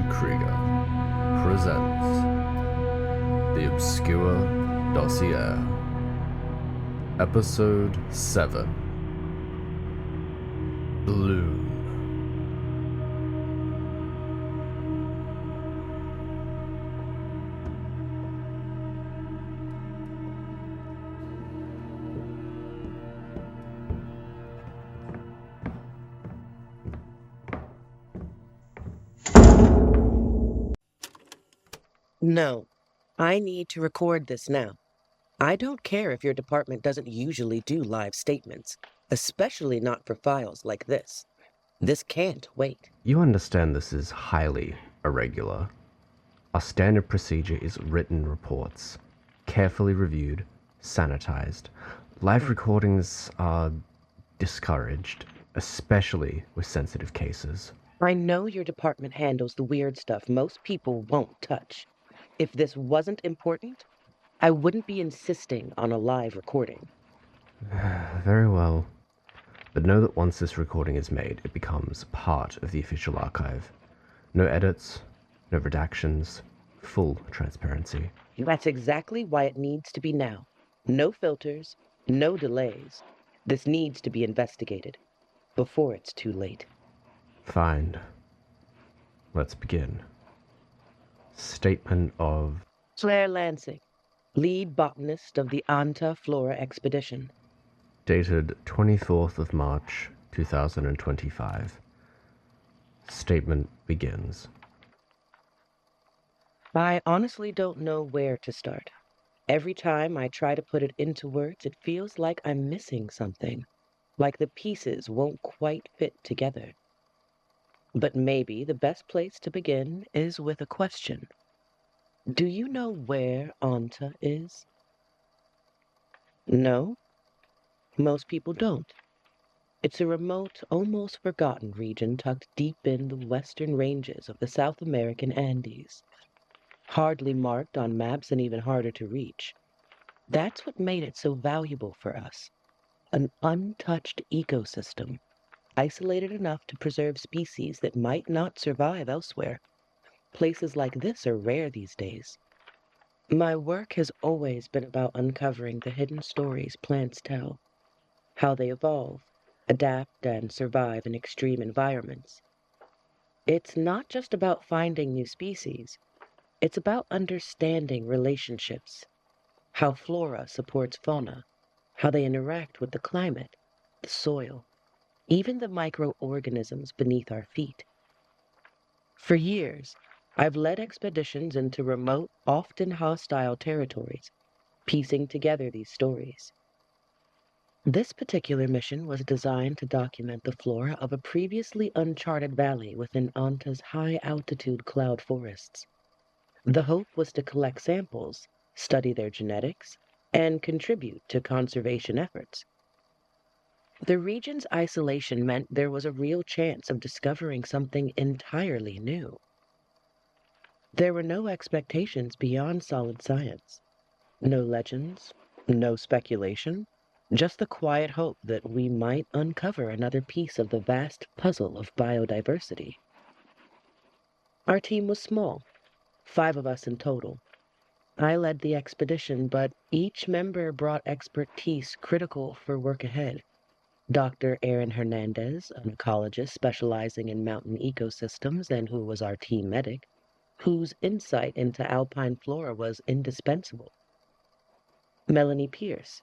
Krieger presents The Obscure Dossier, Episode 7, Bloom. No, I need to record this now. I don't care if your department doesn't usually do live statements, especially not for files like this. This can't wait. You understand this is highly irregular. Our standard procedure is written reports, carefully reviewed, sanitized. Live recordings are discouraged, especially with sensitive cases. I know your department handles the weird stuff most people won't touch. If this wasn't important, I wouldn't be insisting on a live recording. Very well. But know that once this recording is made, it becomes part of the official archive. No edits, no redactions, full transparency. That's exactly why it needs to be now. No filters, no delays. This needs to be investigated before it's too late. Fine. Let's begin. Statement of Claire Lansing, lead botanist of the Antah Flora Expedition. dated 24th of March, 2025. Statement begins. I honestly don't know where to start. Every time I try to put it into words, it feels like I'm missing something, like the pieces won't quite fit together. But maybe the best place to begin is with a question. Do you know where Antah is? No? Most people don't. It's a remote, almost forgotten region tucked deep in the western ranges of the South American Andes. Hardly marked on maps and even harder to reach. That's what made it so valuable for us. An untouched ecosystem, isolated enough to preserve species that might not survive elsewhere. Places like this are rare these days. My work has always been about uncovering the hidden stories plants tell, how they evolve, adapt, and survive in extreme environments. It's not just about finding new species, it's about understanding relationships, how flora supports fauna, how they interact with the climate, the soil, even the microorganisms beneath our feet. For years, I've led expeditions into remote, often hostile territories, piecing together these stories. This particular mission was designed to document the flora of a previously uncharted valley within Antah's high-altitude cloud forests. The hope was to collect samples, study their genetics, and contribute to conservation efforts. The region's isolation meant there was a real chance of discovering something entirely new. There were no expectations beyond solid science. No legends, no speculation, just the quiet hope that we might uncover another piece of the vast puzzle of biodiversity. Our team was small, 5 of us in total. I led the expedition, but each member brought expertise critical for work ahead. Dr. Aaron Hernandez, an ecologist specializing in mountain ecosystems and who was our team medic, whose insight into alpine flora was indispensable. Melanie Pierce,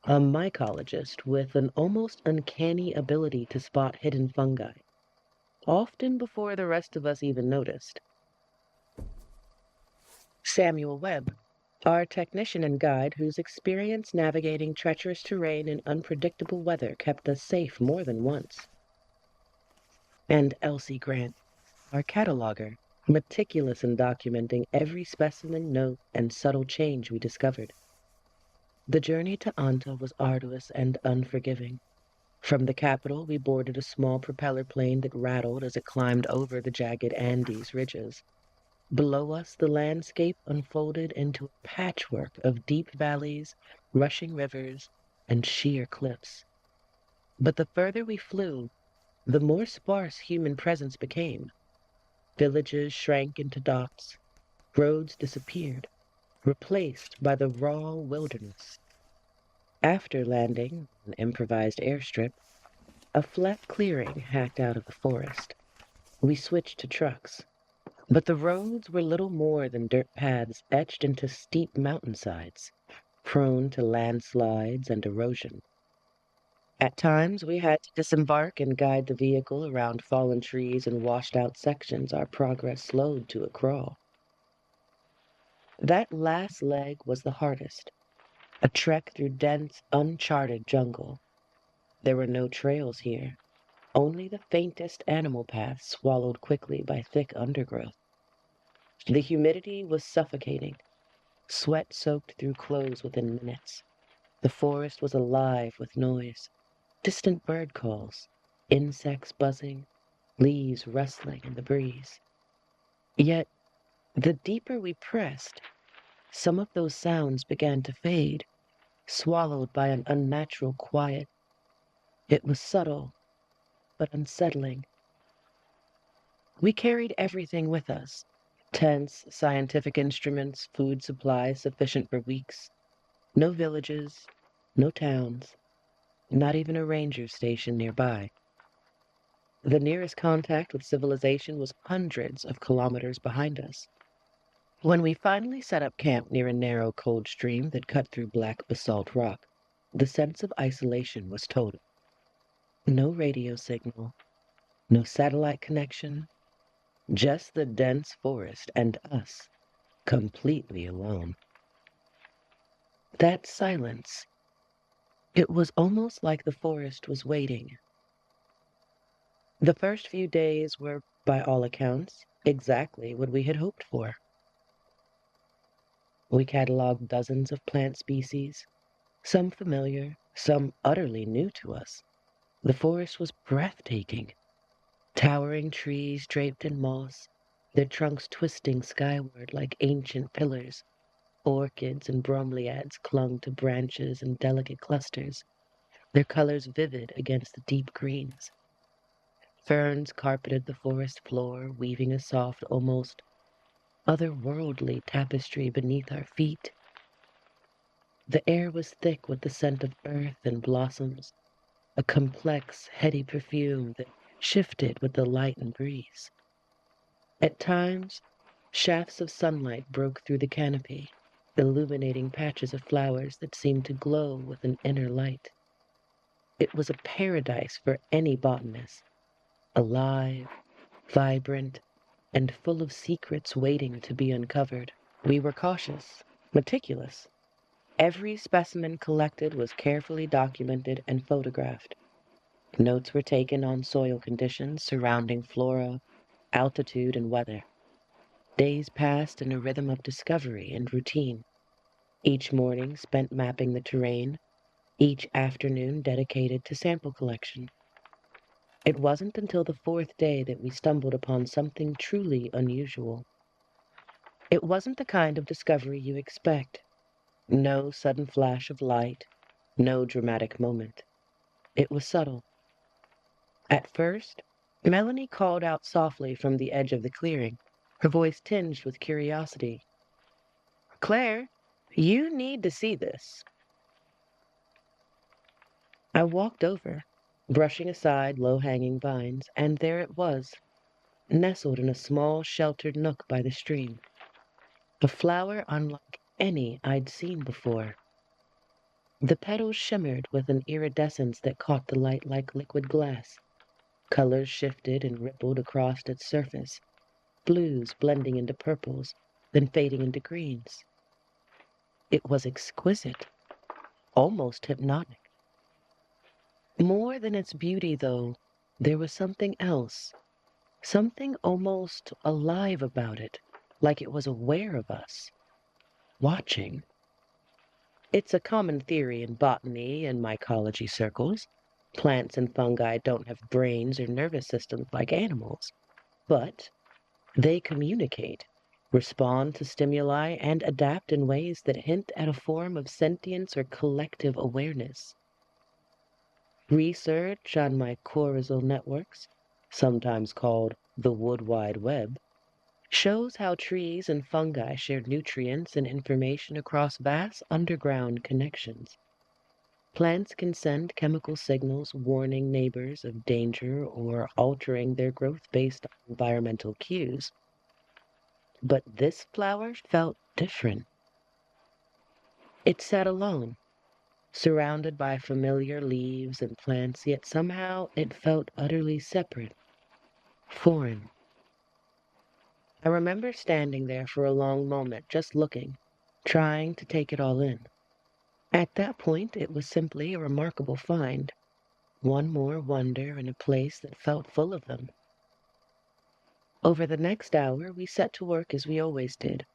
a mycologist with an almost uncanny ability to spot hidden fungi, often before the rest of us even noticed. Samuel Webb, our technician and guide whose experience navigating treacherous terrain and unpredictable weather kept us safe more than once. And Elsie Grant, our cataloger, meticulous in documenting every specimen, note, and subtle change we discovered. The journey to Antah was arduous and unforgiving. From the capital, we boarded a small propeller plane that rattled as it climbed over the jagged Andes ridges. Below us, the landscape unfolded into a patchwork of deep valleys, rushing rivers, and sheer cliffs. But the further we flew, the more sparse human presence became. Villages shrank into dots. Roads disappeared, replaced by the raw wilderness. After landing on an improvised airstrip, a flat clearing hacked out of the forest, we switched to trucks. But the roads were little more than dirt paths etched into steep mountainsides, prone to landslides and erosion. At times, we had to disembark and guide the vehicle around fallen trees and washed out sections our progress slowed to a crawl. That last leg was the hardest, a trek through dense, uncharted jungle. There were no trails here, only the faintest animal paths swallowed quickly by thick undergrowth. The humidity was suffocating. Sweat soaked through clothes within minutes. The forest was alive with noise. Distant bird calls, insects buzzing, leaves rustling in the breeze. Yet, the deeper we pressed, some of those sounds began to fade, swallowed by an unnatural quiet. It was subtle, but unsettling. We carried everything with us: tents, scientific instruments, food supplies sufficient for weeks. No villages, no towns, not even a ranger station nearby. The nearest contact with civilization was hundreds of kilometers behind us. When we finally set up camp near a narrow cold stream that cut through black basalt rock, the sense of isolation was total. No radio signal, no satellite connection, just the dense forest and us, completely alone. That silence, it was almost like the forest was waiting. The first few days were, by all accounts, exactly what we had hoped for. We cataloged dozens of plant species, some familiar, some utterly new to us. The forest was breathtaking. Towering trees draped in moss, their trunks twisting skyward like ancient pillars. Orchids and bromeliads clung to branches in delicate clusters, their colors vivid against the deep greens. Ferns carpeted the forest floor, weaving a soft, almost otherworldly tapestry beneath our feet. The air was thick with the scent of earth and blossoms, a complex, heady perfume that shifted with the light and breeze. At times, shafts of sunlight broke through the canopy, illuminating patches of flowers that seemed to glow with an inner light. It was a paradise for any botanist, alive, vibrant, and full of secrets waiting to be uncovered. We were cautious, meticulous. Every specimen collected was carefully documented and photographed. Notes were taken on soil conditions, surrounding flora, altitude, and weather. Days passed in a rhythm of discovery and routine. Each morning spent mapping the terrain, each afternoon dedicated to sample collection. It wasn't until the fourth day that we stumbled upon something truly unusual. It wasn't the kind of discovery you expect. No sudden flash of light, no dramatic moment. It was subtle. At first, Melanie called out softly from the edge of the clearing, her voice tinged with curiosity. "Claire, you need to see this." I walked over, brushing aside low-hanging vines, and there it was, nestled in a small sheltered nook by the stream. A flower unlike any I'd seen before. The petals shimmered with an iridescence that caught the light like liquid glass. Colors shifted and rippled across its surface, blues blending into purples, then fading into greens. It was exquisite, almost hypnotic. More than its beauty, though, there was something else, something almost alive about it, like it was aware of us, watching. It's a common theory in botany and mycology circles. Plants and fungi don't have brains or nervous systems like animals, but they communicate, respond to stimuli, and adapt in ways that hint at a form of sentience or collective awareness. Research on mycorrhizal networks, sometimes called the Wood Wide Web, shows how trees and fungi share nutrients and information across vast underground connections. Plants can send chemical signals warning neighbors of danger or altering their growth based on environmental cues. But this flower felt different. It sat alone, surrounded by familiar leaves and plants, yet somehow it felt utterly separate, foreign. I remember standing there for a long moment, just looking, trying to take it all in. At that point, it was simply a remarkable find, one more wonder in a place that felt full of them. Over the next hour, we set to work as we always did.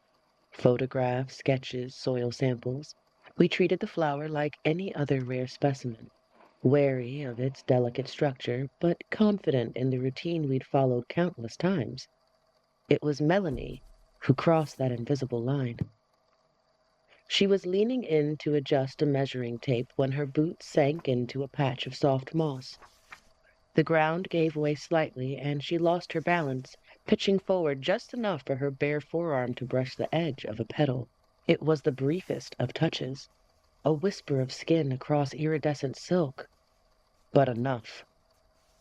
Photographs, sketches, soil samples. We treated the flower like any other rare specimen, wary of its delicate structure, but confident in the routine we'd followed countless times. It was Melanie who crossed that invisible line. She was leaning in to adjust a measuring tape when her boot sank into a patch of soft moss. The ground gave way slightly, and she lost her balance, pitching forward just enough for her bare forearm to brush the edge of a petal. It was the briefest of touches, a whisper of skin across iridescent silk, but enough.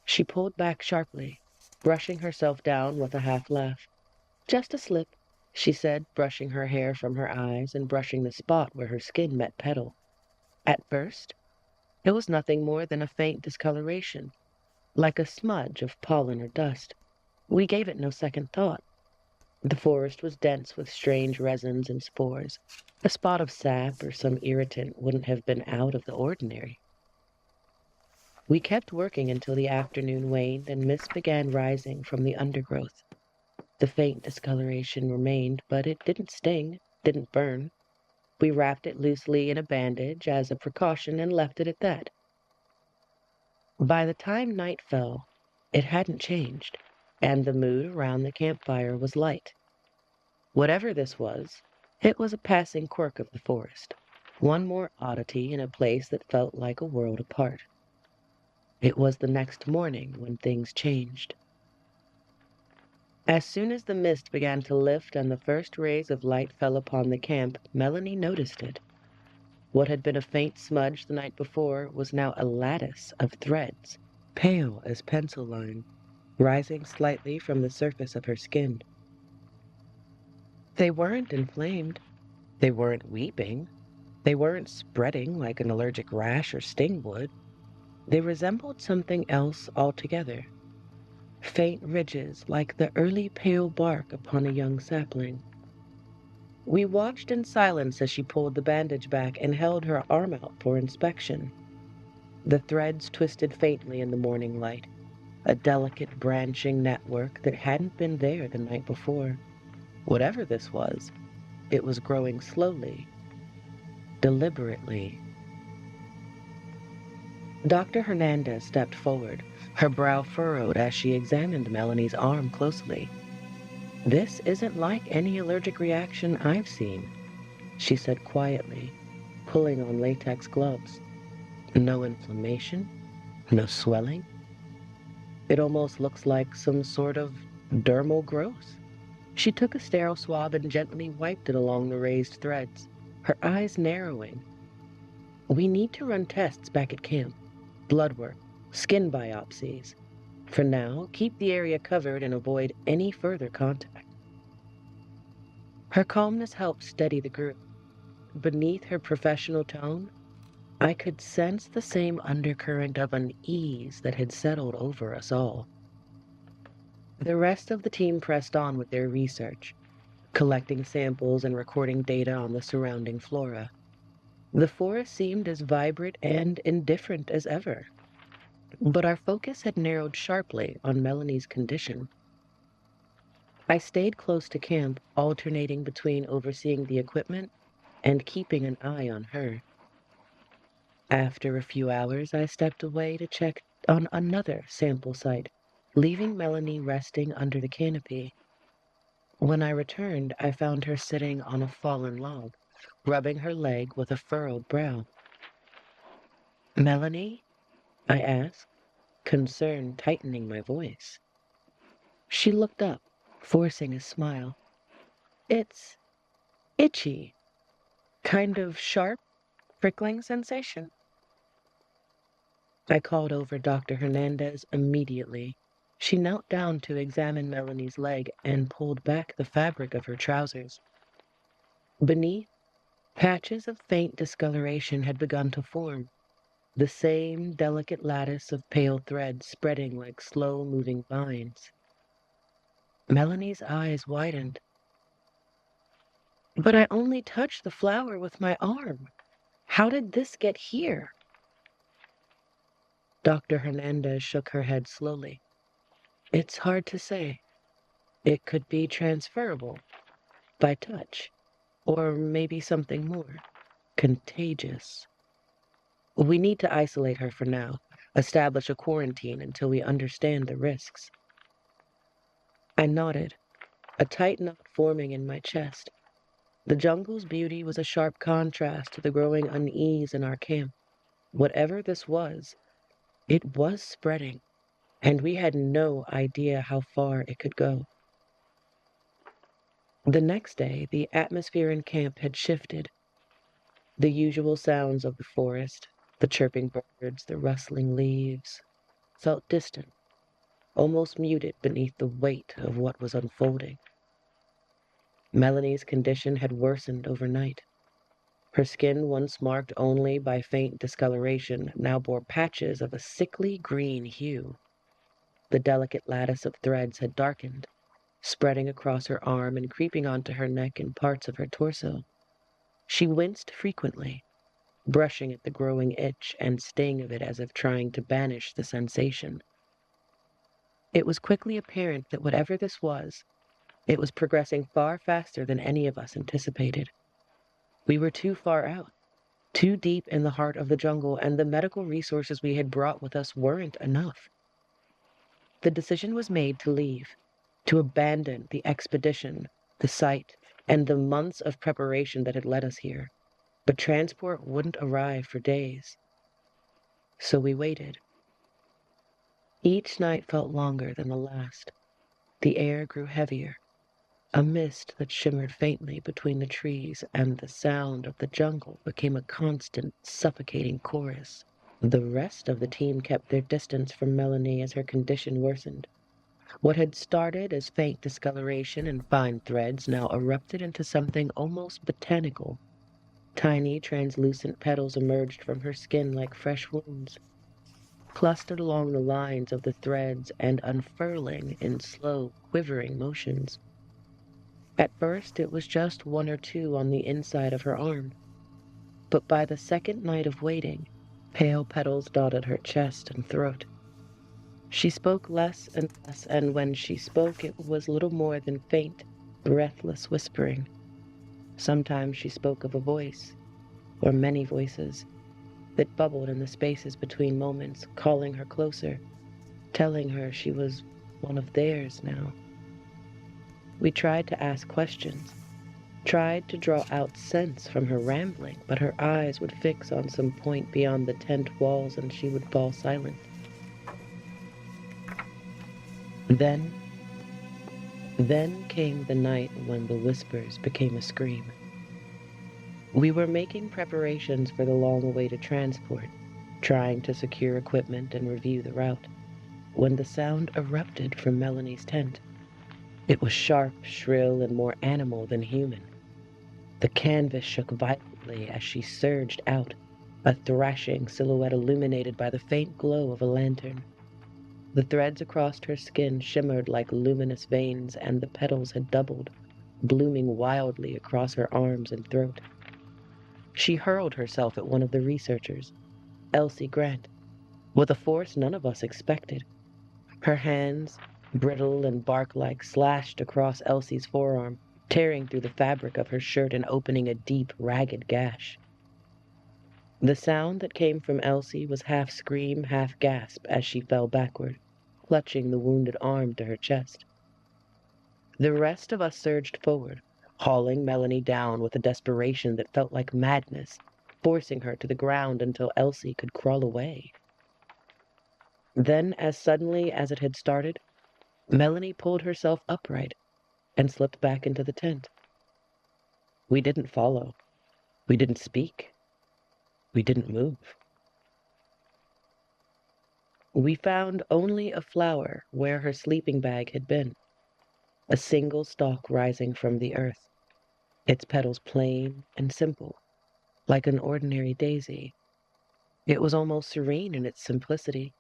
She pulled back sharply, brushing herself down with a half laugh. Just a slip, she said, brushing her hair from her eyes and brushing the spot where her skin met petal. At first, it was nothing more than a faint discoloration, like a smudge of pollen or dust. We gave it no second thought. The forest was dense with strange resins and spores. A spot of sap or some irritant wouldn't have been out of the ordinary. We kept working until the afternoon waned and mist began rising from the undergrowth. The faint discoloration remained, but it didn't sting, didn't burn. We wrapped it loosely in a bandage as a precaution and left it at that. By the time night fell, it hadn't changed, and the mood around the campfire was light. Whatever this was, it was a passing quirk of the forest, one more oddity in a place that felt like a world apart. It was the next morning when things changed. As soon as the mist began to lift and the first rays of light fell upon the camp, Melanie noticed it. What had been a faint smudge the night before was now a lattice of threads, pale as pencil line, rising slightly from the surface of her skin. They weren't inflamed. They weren't weeping. They weren't spreading like an allergic rash or sting would. They resembled something else altogether. Faint ridges like the early pale bark upon a young sapling. We watched in silence as she pulled the bandage back and held her arm out for inspection. The threads twisted faintly in the morning light, a delicate branching network that hadn't been there the night before. Whatever this was, it was growing slowly, deliberately. Dr. Hernandez stepped forward, her brow furrowed as she examined Melanie's arm closely. "This isn't like any allergic reaction I've seen," she said quietly, pulling on latex gloves. "No inflammation, no swelling. It almost looks like some sort of dermal growth." She took a sterile swab and gently wiped it along the raised threads, her eyes narrowing. "We need to run tests back at camp. Blood work, skin biopsies. For now, keep the area covered and avoid any further contact." Her calmness helped steady the group. Beneath her professional tone, I could sense the same undercurrent of unease that had settled over us all. The rest of the team pressed on with their research, collecting samples and recording data on the surrounding flora. The forest seemed as vibrant and indifferent as ever, but our focus had narrowed sharply on Melanie's condition. I stayed close to camp, alternating between overseeing the equipment and keeping an eye on her. After a few hours, I stepped away to check on another sample site, leaving Melanie resting under the canopy. When I returned, I found her sitting on a fallen log, rubbing her leg with a furrowed brow. "Melanie?" I asked, concern tightening my voice. She looked up, forcing a smile. It's itchy, kind of sharp, prickling sensation. I called over Dr. Hernandez immediately. She knelt down to examine Melanie's leg and pulled back the fabric of her trousers. Beneath, patches of faint discoloration had begun to form, the same delicate lattice of pale threads spreading like slow-moving vines. Melanie's eyes widened. But I only touched the flower with my arm. How did this get here? Dr. Hernandez shook her head slowly. It's hard to say. It could be transferable, by touch, or maybe something more, contagious. We need to isolate her for now, establish a quarantine until we understand the risks. I nodded, a tight knot forming in my chest. The jungle's beauty was a sharp contrast to the growing unease in our camp. Whatever this was, it was spreading, and we had no idea how far it could go. The next day, the atmosphere in camp had shifted. The usual sounds of the forest, the chirping birds, the rustling leaves, felt distant, almost muted beneath the weight of what was unfolding. Melanie's condition had worsened overnight. Her skin, once marked only by faint discoloration, now bore patches of a sickly green hue. The delicate lattice of threads had darkened, spreading across her arm and creeping onto her neck and parts of her torso. She winced frequently, brushing at the growing itch and sting of it as if trying to banish the sensation. It was quickly apparent that whatever this was, it was progressing far faster than any of us anticipated. We were too far out, too deep in the heart of the jungle, and the medical resources we had brought with us weren't enough. The decision was made to leave, to abandon the expedition, the site, and the months of preparation that had led us here. But transport wouldn't arrive for days. So we waited. Each night felt longer than the last. The air grew heavier, a mist that shimmered faintly between the trees, and the sound of the jungle became a constant, suffocating chorus. The rest of the team kept their distance from Melanie as her condition worsened. What had started as faint discoloration and fine threads now erupted into something almost botanical. Tiny, translucent petals emerged from her skin like fresh wounds, clustered along the lines of the threads and unfurling in slow, quivering motions. At first, it was just one or two on the inside of her arm, but by the second night of waiting, pale petals dotted her chest and throat. She spoke less, and when she spoke, it was little more than faint, breathless whispering. Sometimes she spoke of a voice, or many voices, that bubbled in the spaces between moments, calling her closer, telling her she was one of theirs now. We tried to ask questions, tried to draw out sense from her rambling, but her eyes would fix on some point beyond the tent walls and she would fall silent. Then came the night when the whispers became a scream. We were making preparations for the long-awaited transport, trying to secure equipment and review the route, when the sound erupted from Melanie's tent. It was sharp, shrill, and more animal than human. The canvas shook violently as she surged out, a thrashing silhouette illuminated by the faint glow of a lantern. The threads across her skin shimmered like luminous veins, and the petals had doubled, blooming wildly across her arms and throat. She hurled herself at one of the researchers, Elsie Grant, with a force none of us expected. Her hands, brittle and bark-like, slashed across Elsie's forearm, tearing through the fabric of her shirt and opening a deep, ragged gash. The sound that came from Elsie was half scream, half gasp as she fell backward, clutching the wounded arm to her chest. The rest of us surged forward, hauling Melanie down with a desperation that felt like madness, forcing her to the ground until Elsie could crawl away. Then, as suddenly as it had started, Melanie pulled herself upright, and slipped back into the tent. We didn't follow. We didn't speak. We didn't move. We found only a flower where her sleeping bag had been, a single stalk rising from the earth, its petals plain and simple, like an ordinary daisy. It was almost serene in its simplicity,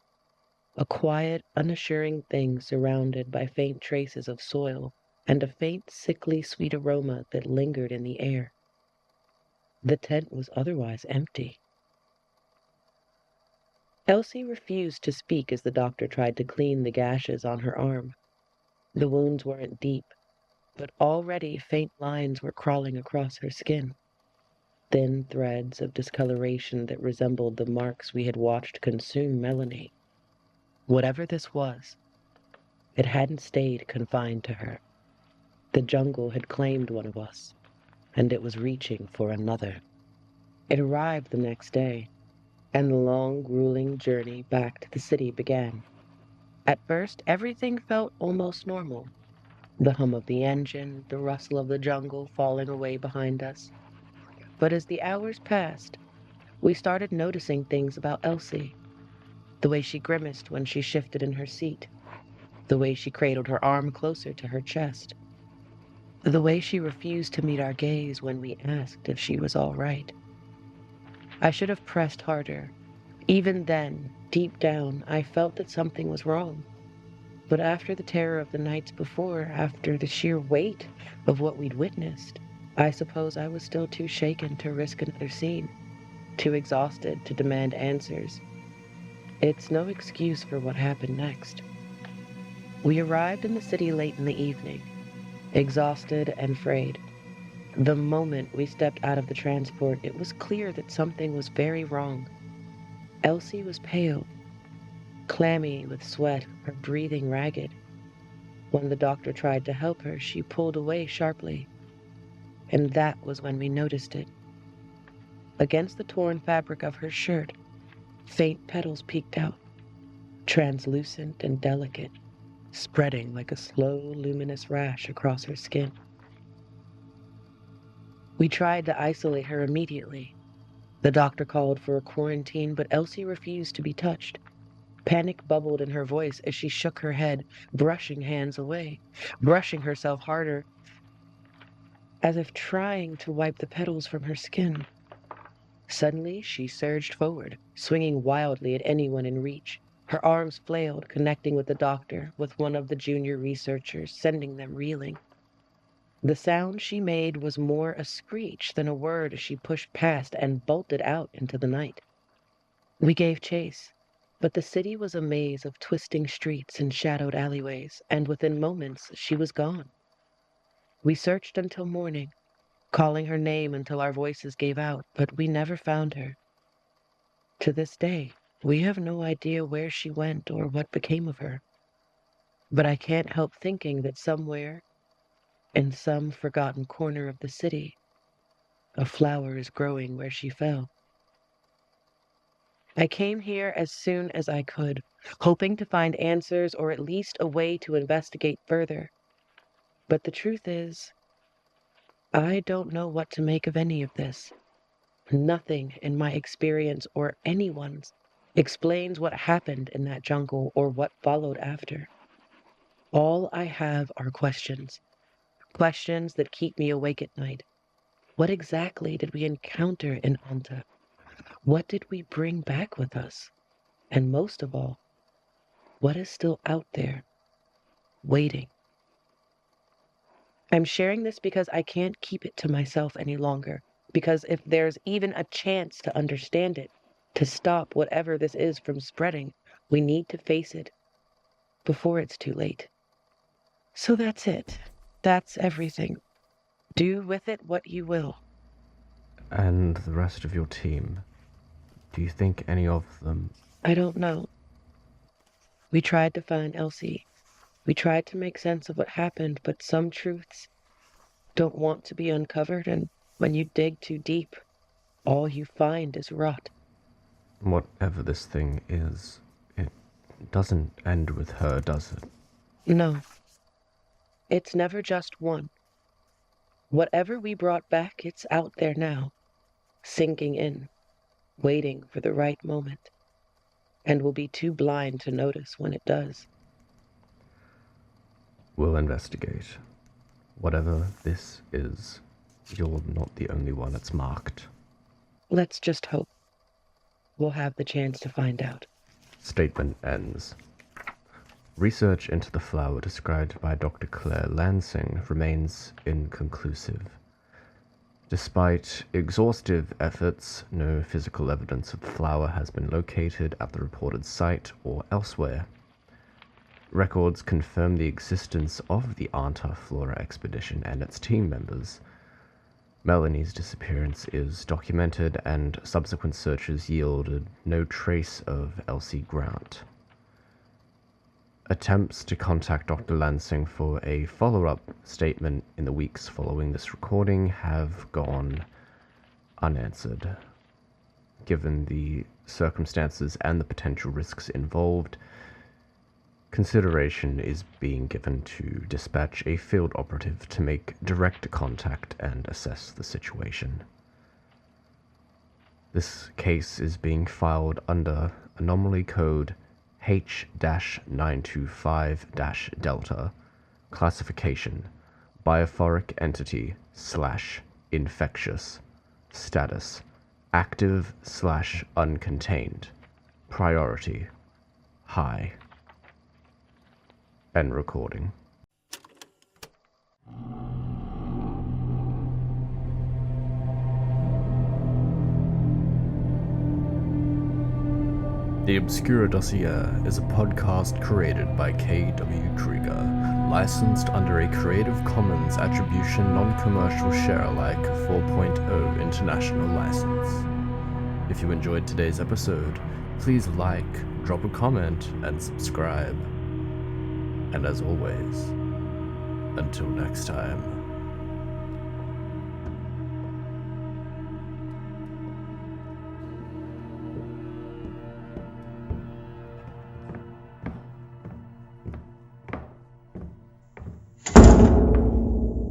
a quiet, unassuring thing surrounded by faint traces of soil and a faint, sickly sweet aroma that lingered in the air. The tent was otherwise empty. Elsie refused to speak as the doctor tried to clean the gashes on her arm. The wounds weren't deep, but already faint lines were crawling across her skin, thin threads of discoloration that resembled the marks we had watched consume Melanie. Whatever this was, it hadn't stayed confined to her. The jungle had claimed one of us, and it was reaching for another. It arrived the next day, and the long, grueling journey back to the city began. At first, everything felt almost normal. The hum of the engine, the rustle of the jungle falling away behind us. But as the hours passed, we started noticing things about Elsie. The way she grimaced when she shifted in her seat. The way she cradled her arm closer to her chest. The way she refused to meet our gaze when we asked if she was all right. I should have pressed harder. Even then, deep down, I felt that something was wrong. But after the terror of the nights before, after the sheer weight of what we'd witnessed, I suppose I was still too shaken to risk another scene, too exhausted to demand answers. It's no excuse for what happened next. We arrived in the city late in the evening, exhausted and frayed. The moment we stepped out of the transport, it was clear that something was very wrong. Elsie was pale, clammy with sweat, her breathing ragged. When the doctor tried to help her, she pulled away sharply. And that was when we noticed it. Against the torn fabric of her shirt, faint petals peeked out, translucent and delicate, spreading like a slow, luminous rash across her skin. We tried to isolate her immediately. The doctor called for a quarantine, but Elsie refused to be touched. Panic bubbled in her voice as she shook her head, brushing hands away, brushing herself harder, as if trying to wipe the petals from her skin. Suddenly, she surged forward, swinging wildly at anyone in reach. Her arms flailed, connecting with the doctor, with one of the junior researchers, sending them reeling. The sound she made was more a screech than a word as she pushed past and bolted out into the night. We gave chase, but the city was a maze of twisting streets and shadowed alleyways, and within moments she was gone. We searched until morning, calling her name until our voices gave out, but we never found her. To this day, we have no idea where she went or what became of her. But I can't help thinking that somewhere, in some forgotten corner of the city, a flower is growing where she fell. I came here as soon as I could, hoping to find answers or at least a way to investigate further. But the truth is, I don't know what to make of any of this. Nothing in my experience or anyone's explains what happened in that jungle or what followed after. All I have are questions. Questions that keep me awake at night. What exactly did we encounter in Antah? What did we bring back with us? And most of all, what is still out there, waiting? I'm sharing this because I can't keep it to myself any longer. Because if there's even a chance to understand it, to stop whatever this is from spreading, we need to face it before it's too late. So that's it. That's everything. Do with it what you will. And the rest of your team, do you think any of them... I don't know. We tried to find Elsie. We tried to make sense of what happened, but some truths don't want to be uncovered, and when you dig too deep, all you find is rot. Whatever this thing is, it doesn't end with her, does it? No. It's never just one. Whatever we brought back, it's out there now, sinking in, waiting for the right moment, and we'll be too blind to notice when it does. We'll investigate. Whatever this is, you're not the only one it's marked. Let's just hope we'll have the chance to find out. Statement ends. Research into the flower described by Dr. Claire Lansing remains inconclusive. Despite exhaustive efforts, no physical evidence of the flower has been located at the reported site or elsewhere. Records confirm the existence of the Antah Flora Expedition and its team members. Melanie's disappearance is documented, and subsequent searches yielded no trace of Elsie Grant. Attempts to contact Dr. Lansing for a follow-up statement in the weeks following this recording have gone unanswered. Given the circumstances and the potential risks involved, consideration is being given to dispatch a field operative to make direct contact and assess the situation. This case is being filed under anomaly code H-925-Delta, classification, biophoric entity / infectious, status, active / uncontained, priority, high. End recording. The Obscura Dossier is a podcast created by K.W. Krieger, licensed under a Creative Commons Attribution Non-Commercial Share-alike 4.0 international license. If you enjoyed today's episode, please like, drop a comment, and subscribe. And as always, until next time.